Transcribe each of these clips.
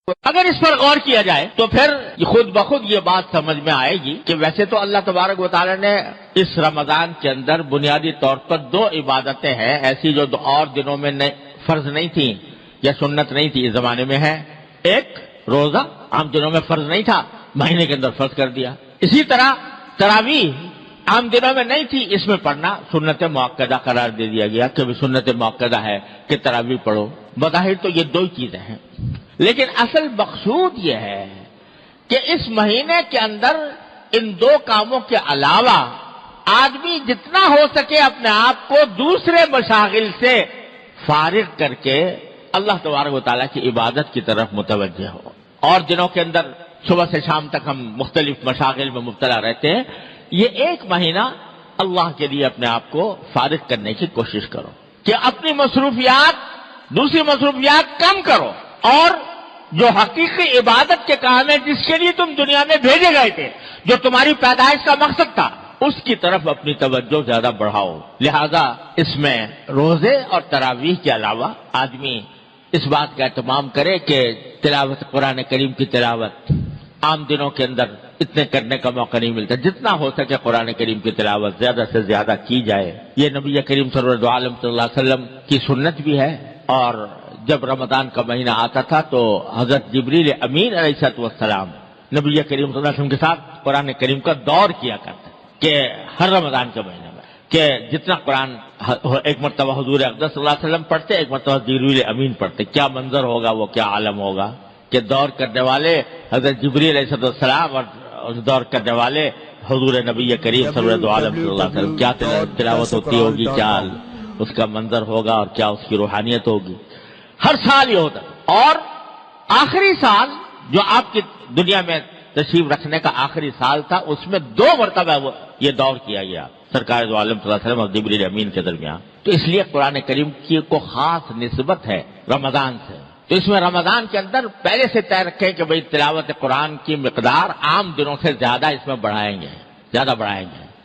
اگر اس پر غور کیا جائے تو پھر خود بخود یہ بات سمجھ میں آئے گی کہ ویسے تو اللہ تبارک و تعالی نے اس رمضان کے اندر بنیادی طور پر دو عبادتیں ہیں ایسی جو اور دنوں میں فرض نہیں تھیں یا سنت نہیں تھی، اس زمانے میں ہے۔ ایک روزہ عام دنوں میں فرض نہیں تھا، مہینے کے اندر فرض کر دیا۔ اسی طرح تراویح عام دنوں میں نہیں تھی، اس میں پڑھنا سنت مؤکدہ قرار دے دیا گیا کہ سنت مؤکدہ ہے کہ تراویح پڑھو۔ بظاہر تو یہ دو ہی چیزیں ہیں، لیکن اصل مقصود یہ ہے کہ اس مہینے کے اندر ان دو کاموں کے علاوہ آدمی جتنا ہو سکے اپنے آپ کو دوسرے مشاغل سے فارغ کر کے اللہ تبارک و تعالیٰ کی عبادت کی طرف متوجہ ہو۔ اور دنوں کے اندر صبح سے شام تک ہم مختلف مشاغل میں مبتلا رہتے ہیں، یہ ایک مہینہ اللہ کے لیے اپنے آپ کو فارغ کرنے کی کوشش کرو کہ اپنی دوسری مصروفیات کم کرو، اور جو حقیقی عبادت کے کام ہے جس کے لیے تم دنیا میں بھیجے گئے تھے، جو تمہاری پیدائش کا مقصد تھا، اس کی طرف اپنی توجہ زیادہ بڑھاؤ۔ لہذا اس میں روزے اور تراویح کے علاوہ آدمی اس بات کا اہتمام کرے کہ تلاوت قرآن کریم کی تلاوت عام دنوں کے اندر اتنے کرنے کا موقع نہیں ملتا، جتنا ہو سکے قرآن کریم کی تلاوت زیادہ سے زیادہ کی جائے۔ یہ نبی کریم صلی اللہ علیہ وسلم کی سنت بھی ہے، اور جب رمضان کا مہینہ آتا تھا تو حضرت جبریل امین علیہ السلام نبی کریم صلی اللہ علیہ وسلم کے ساتھ قرآن کریم کا دور کیا کرتے کہ ہر رمضان کے مہینے میں کہ جتنا قرآن ایک مرتبہ حضور اقدس صلی اللہ علیہ وسلم پڑھتے، ایک مرتبہ جبریل امین پڑھتے، کیا منظر ہوگا، وہ کیا عالم ہوگا کہ دور کرنے والے حضرت جبریل علیہ السلام اور دور کرنے والے حضور نبی کریم صلی اللہ علیہ وسلم کیا تلاوت ہوتی ہوگی، کیا اس کا منظر ہوگا اور کیا اس کی روحانیت ہوگی۔ ہر سال یہ ہوتا، اور آخری سال جو آپ کی دنیا میں تشریف رکھنے کا آخری سال تھا، اس میں 2 مرتبہ یہ دور کیا گیا سرکار دو عالم صلی اللہ علیہ وسلم اور جبریل امین کے درمیان۔ تو اس لیے قرآن کریم کی کو خاص نسبت ہے رمضان سے۔ تو اس میں رمضان کے اندر پہلے سے طے رکھیں کہ بھئی تلاوت قرآن کی مقدار عام دنوں سے زیادہ اس میں بڑھائیں گے۔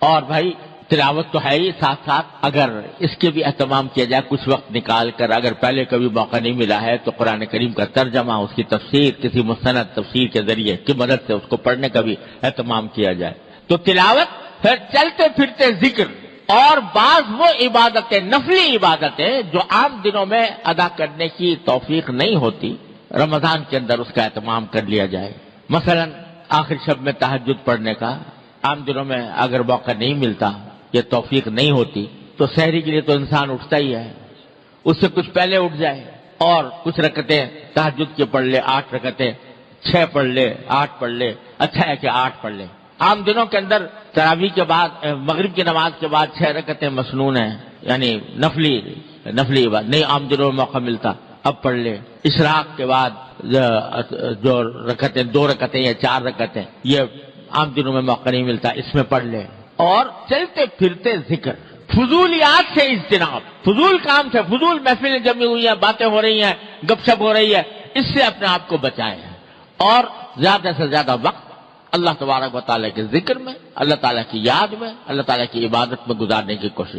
اور بھائی تلاوت تو ہے ہی، ساتھ ساتھ اگر اس کے بھی اہتمام کیا جائے کچھ وقت نکال کر، اگر پہلے کبھی موقع نہیں ملا ہے تو قرآن کریم کا ترجمہ، اس کی تفسیر کسی مستند تفسیر کے ذریعے کی مدد سے اس کو پڑھنے کا بھی اہتمام کیا جائے۔ تو تلاوت، پھر چلتے پھرتے ذکر، اور بعض وہ عبادتیں، نفلی عبادتیں جو عام دنوں میں ادا کرنے کی توفیق نہیں ہوتی، رمضان کے اندر اس کا اہتمام کر لیا جائے۔ مثلا آخر شب میں تہجد پڑھنے کا عام دنوں میں اگر موقع نہیں ملتا، یہ توفیق نہیں ہوتی، تو سحری کے لیے تو انسان اٹھتا ہی ہے، اس سے کچھ پہلے اٹھ جائے اور کچھ رکعتیں تہجد کے پڑھ لے، 8 رکعتیں، 6 پڑھ لے، 8 پڑھ لے، اچھا ہے کہ 8 پڑھ لے۔ عام دنوں کے اندر تراویح کے بعد، مغرب کی نماز کے بعد 6 رکعتیں مسنون ہیں، یعنی نفلی عبادت نہیں عام دنوں میں موقع ملتا، اب پڑھ لے۔ اشراق کے بعد جو رکعتیں، 2 رکعتیں یا 4 رکعتیں، یہ عام دنوں میں موقع نہیں ملتا، اس میں پڑھ لے۔ اور چلتے پھرتے ذکر، فضولیات سے اجتناب، فضول کام سے، فضول محفلیں جمی ہوئی ہیں، باتیں ہو رہی ہیں، گپ شپ ہو رہی ہے، اس سے اپنے آپ کو بچائیں، اور زیادہ سے زیادہ وقت اللہ تبارک و تعالیٰ کے ذکر میں، اللہ تعالیٰ کی یاد میں، اللہ تعالیٰ کی عبادت میں گزارنے کی کوشش